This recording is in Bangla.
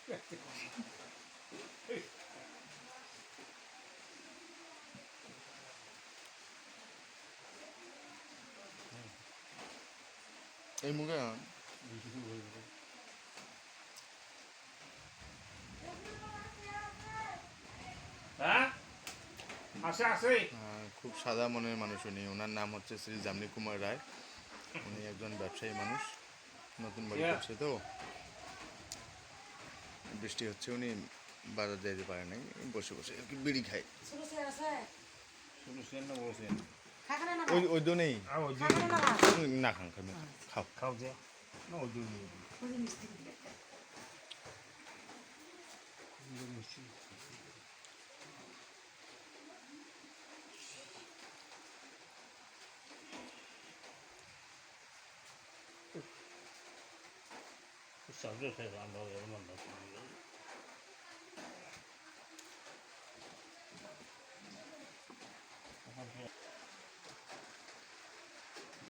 এই মুখে খুব সাদা মনের মানুষ উনি। ওনার নাম হচ্ছে শ্রী জামনি কুমার রায়। উনি একজন ব্যবসায়ী মানুষ, নতুন বাড়ি করছে তো, বৃষ্টি হচ্ছে, উনি বাজার যেতে পারে নাই, বসে বসে আর কি বিড়ি খায়। ওই ওই নেই না, খান খান খাও খাও যে না ওই sabzio sei andando